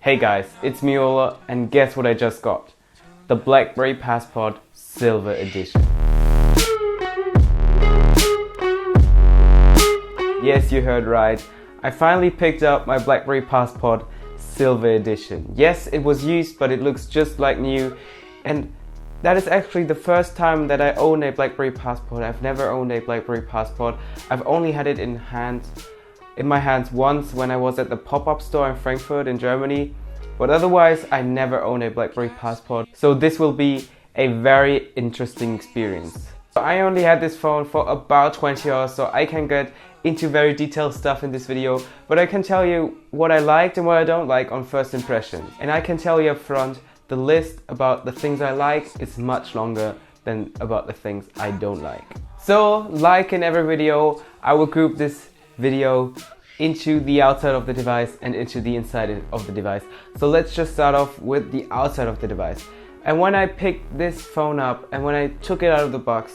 Hey guys, it's me Ola, and guess what I just got? The BlackBerry Passport Silver Edition. Yes, you heard right. I finally picked up my BlackBerry Passport Silver Edition. Yes, it was used, but it looks just like new, and that is actually the first time that I own a BlackBerry Passport. I've never owned a BlackBerry Passport. I've only had it in my hands once when I was at the pop-up store in Frankfurt in Germany, but otherwise I never owned a BlackBerry Passport, so this will be a very interesting experience. I only had this phone for about 20 hours, so I can get into very detailed stuff in this video, but I can tell you what I liked and what I don't like on first impressions. And I can tell you up front, the list about the things I like is much longer than about the things I don't like. So, like in every video, I will group this video into the outside of the device and into the inside of the device. So let's just start off with the outside of the device. And when I picked this phone up and when I took it out of the box,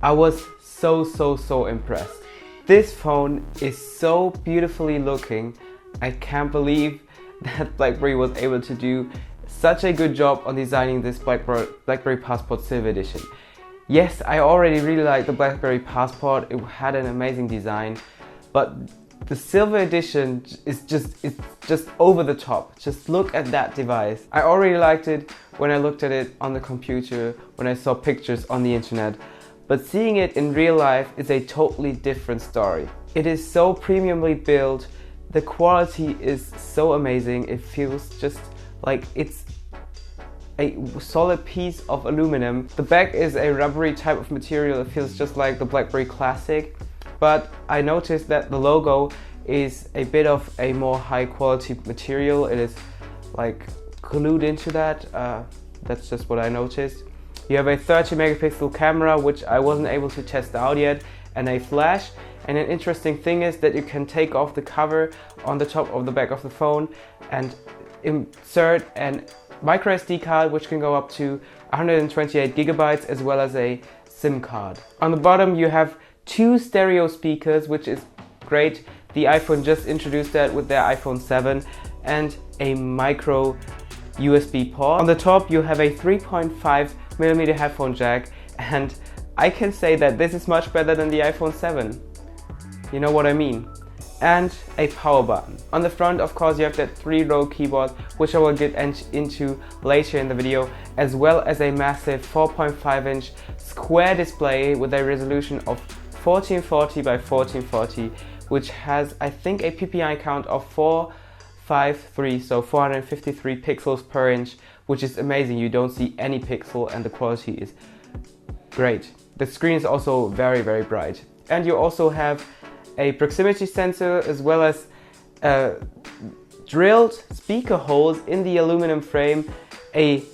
I was so impressed. This phone is so beautifully looking. I can't believe that BlackBerry was able to do such a good job on designing this BlackBerry Passport Silver Edition. Yes, I already really like the BlackBerry Passport. It had an amazing design, but the Silver Edition is just over the top. Just look at that device. I already liked it when I looked at it on the computer, when I saw pictures on the internet, but seeing it in real life is a totally different story. It is so premiumly built. The quality is so amazing. It feels just like it's a solid piece of aluminum. The back is a rubbery type of material. It feels just like the BlackBerry Classic. But I noticed that the logo is a bit of a more high quality material. It is like glued into that. That's just what I noticed. You have a 30 megapixel camera, which I wasn't able to test out yet, and a flash. And an interesting thing is that you can take off the cover on the top of the back of the phone and insert a micro SD card, which can go up to 128 gigabytes, as well as a SIM card. On the bottom you have two stereo speakers, which is great. The iPhone just introduced that with their iPhone 7, and a micro USB port. On the top you have a 3.5mm headphone jack, and I can say that this is much better than the iPhone 7. You know what I mean? And a power button. On the front, of course, you have that 3-row keyboard, which I will get into later in the video, as well as a massive 4.5-inch square display with a resolution of 1440 by 1440, which has, I think, a PPI count of 453, so 453 pixels per inch, which is amazing. You don't see any pixel and the quality is great. The screen is also very bright. And you also have a proximity sensor, as well as drilled speaker holes in the aluminum frame, a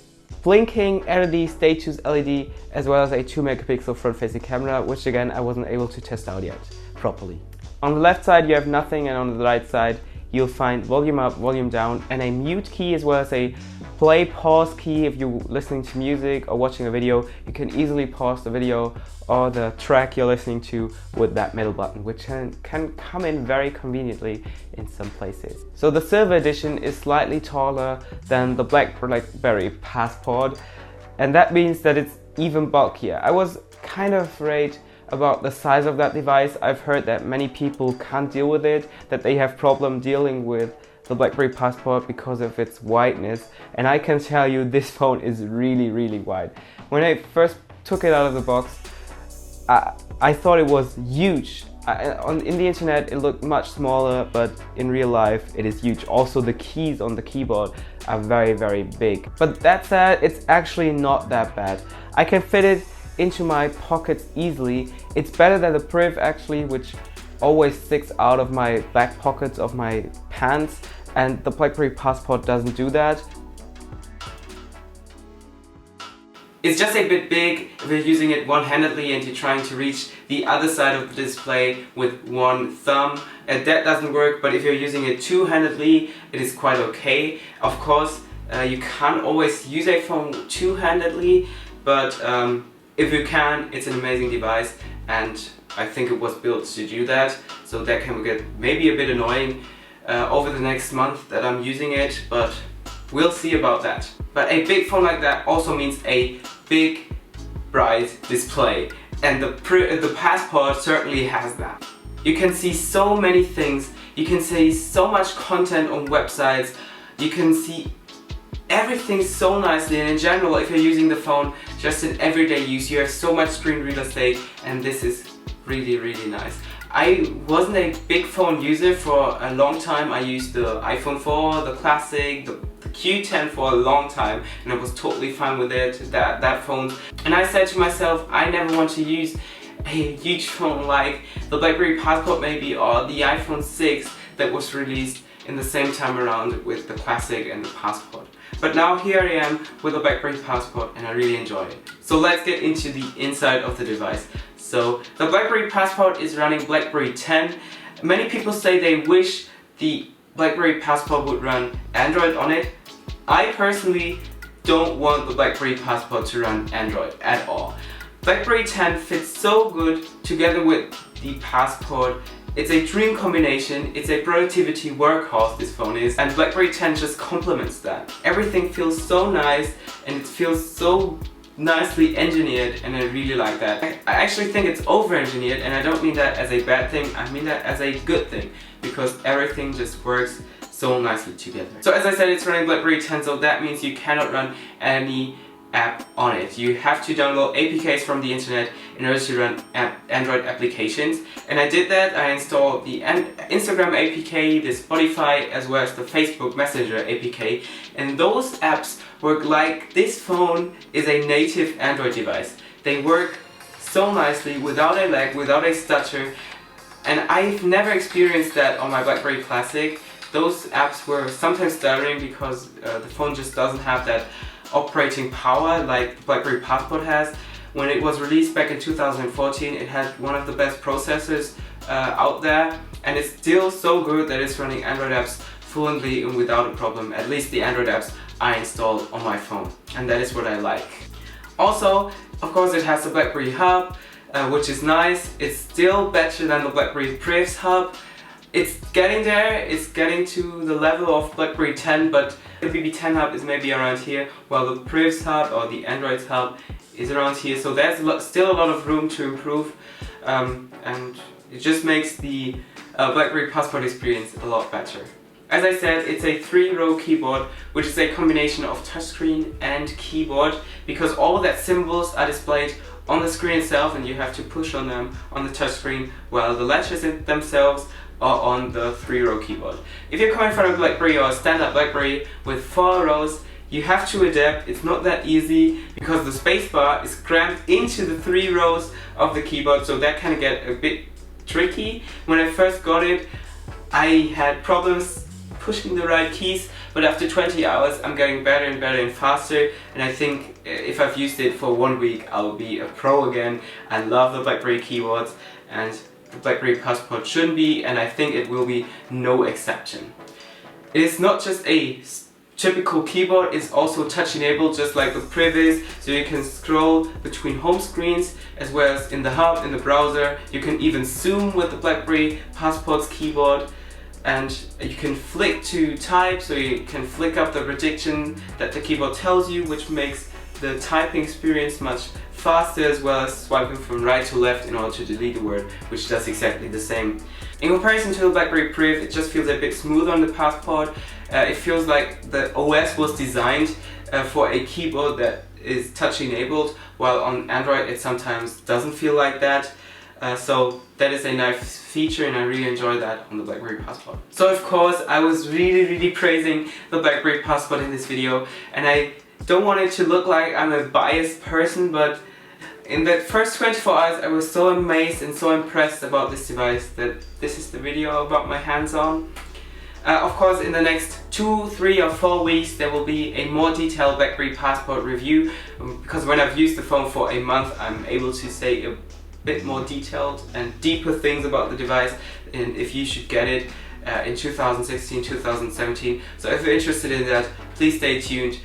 blinking LED status LED, as well as a 2 megapixel front facing camera, which again I wasn't able to test out yet properly. On the left side you have nothing, and on the right side you'll find volume up, volume down, and a mute key, as well as a play pause key. If you're listening to music or watching a video, you can easily pause the video or the track you're listening to with that middle button, which can come in very conveniently in some places. So the Silver Edition is slightly taller than the BlackBerry Passport, and that means that it's even bulkier. I was kind of afraid about the size of that device. I've heard that many people can't deal with it, that they have problem dealing with the BlackBerry Passport because of its wideness, and I can tell you this phone is really wide. When I first took it out of the box, I thought it was huge. In the internet it looked much smaller, but in real life it is huge. Also the keys on the keyboard are very big. But that said, it's actually not that bad. I can fit it into my pockets easily. It's better than the Priv actually, which always sticks out of my back pockets of my pants, and the BlackBerry Passport doesn't do that. It's just a bit big if you're using it one-handedly and you're trying to reach the other side of the display with one thumb. And that doesn't work, but if you're using it two-handedly, it is quite okay. Of course, you can't always use a phone two-handedly, but if you can, it's an amazing device, and I think it was built to do that, so that can get maybe a bit annoying. over the next month that I'm using it, but we'll see about that. But a big phone like that also means a big, bright display, and the Passport certainly has that. You can see so many things, you can see so much content on websites, you can see everything so nicely, and in general, if you're using the phone just in everyday use, you have so much screen real estate, and this is really, really nice. I wasn't a big phone user for a long time. I used the iPhone 4, the Classic, the Q10 for a long time, and I was totally fine with it, that phone. And I said to myself, I never want to use a huge phone like the BlackBerry Passport maybe, or the iPhone 6 that was released in the same time around with the Classic and the Passport. But now here I am with the BlackBerry Passport, and I really enjoy it. So let's get into the inside of the device. So the BlackBerry Passport is running BlackBerry 10. Many people say they wish the BlackBerry Passport would run Android on it. I personally don't want the BlackBerry Passport to run Android at all. BlackBerry 10 fits so good together with the Passport. It's a dream combination, it's a productivity workhorse, this phone is, and BlackBerry 10 just complements that. Everything feels so nice, and it feels so nicely engineered, and I really like that. I actually think it's over-engineered, and I don't mean that as a bad thing, I mean that as a good thing, because everything just works so nicely together. So as I said, it's running BlackBerry 10, so that means you cannot run any app on it. You have to download APKs from the internet in order to run Android applications, and I did that. I installed the Instagram APK, the Spotify, as well as the Facebook Messenger APK, and those apps work like this phone is a native Android device. They work so nicely, without a lag, without a stutter, and I've never experienced that on my BlackBerry Classic. Those apps were sometimes stuttering because the phone just doesn't have that operating power like the BlackBerry Passport has. When it was released back in 2014, it had one of the best processors out there, and it's still so good that it's running Android apps fluently and without a problem, at least the Android apps I installed on my phone, and that is what I like. Also, of course, it has the BlackBerry Hub, which is nice. It's still better than the BlackBerry Privs Hub. It's getting there, it's getting to the level of BlackBerry 10, but the BB10 Hub is maybe around here, while the Privs Hub or the Android Hub is around here, so there's still a lot of room to improve, and it just makes the BlackBerry Passport experience a lot better. As I said, it's a 3-row keyboard, which is a combination of touchscreen and keyboard, because all that symbols are displayed on the screen itself, and you have to push on them on the touchscreen, while the letters themselves are on the 3-row keyboard. If you're coming from a BlackBerry or a standard BlackBerry with 4 rows, you have to adapt. It's not that easy because the spacebar is crammed into the 3 rows of the keyboard, so that can get a bit tricky. When I first got it, I had problems pushing the right keys, but after 20 hours I'm getting better and better and faster, and I think if I've used it for 1 week I'll be a pro again. I love the BlackBerry keyboards, and the BlackBerry Passport shouldn't be, and I think it will be no exception. It is not just a typical keyboard, it's also touch enabled just like the Priv is, so you can scroll between home screens as well as in the hub, in the browser. You can even zoom with the BlackBerry Passport's keyboard, and you can flick to type, so you can flick up the prediction that the keyboard tells you, which makes the typing experience much faster, as well as swiping from right to left in order to delete a word, which does exactly the same. In comparison to the BlackBerry Priv, it just feels a bit smoother on the Passport. It feels like the OS was designed for a keyboard that is touch enabled, while on Android it sometimes doesn't feel like that. So that is a nice feature, and I really enjoy that on the BlackBerry Passport. So of course I was really praising the BlackBerry Passport in this video, and I don't want it to look like I'm a biased person, but in the first 24 hours I was so amazed and so impressed about this device that this is the video about my hands-on. Of course, in the next 2, 3 or 4 weeks there will be a more detailed BlackBerry Passport review, because when I've used the phone for a month I'm able to say a bit more detailed and deeper things about the device, and if you should get it in 2016, 2017. So if you're interested in that, please stay tuned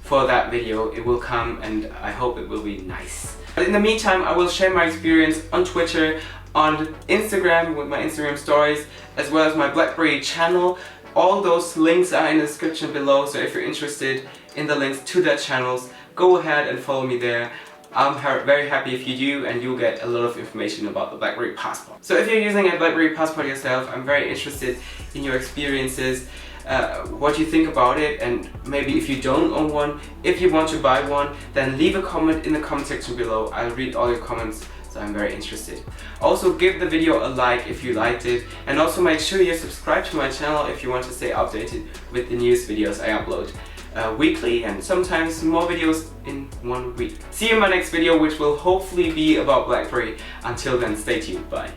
for that video. It will come, and I hope it will be nice. But in the meantime, I will share my experience on Twitter, on Instagram with my Instagram stories, as well as my BlackBerry channel. All those links are in the description below, so if you're interested in the links to that channels, go ahead and follow me there. I'm very happy if you do, and you'll get a lot of information about the BlackBerry Passport. So if you're using a BlackBerry Passport yourself, I'm very interested in your experiences, what you think about it, and maybe if you don't own one, if you want to buy one, then leave a comment in the comment section below. I'll read all your comments, so I'm very interested. Also give the video a like if you liked it, and also make sure you subscribe to my channel if you want to stay updated with the newest videos I upload weekly, and sometimes more videos in 1 week. See you in my next video, which will hopefully be about BlackBerry. Until then, stay tuned. Bye.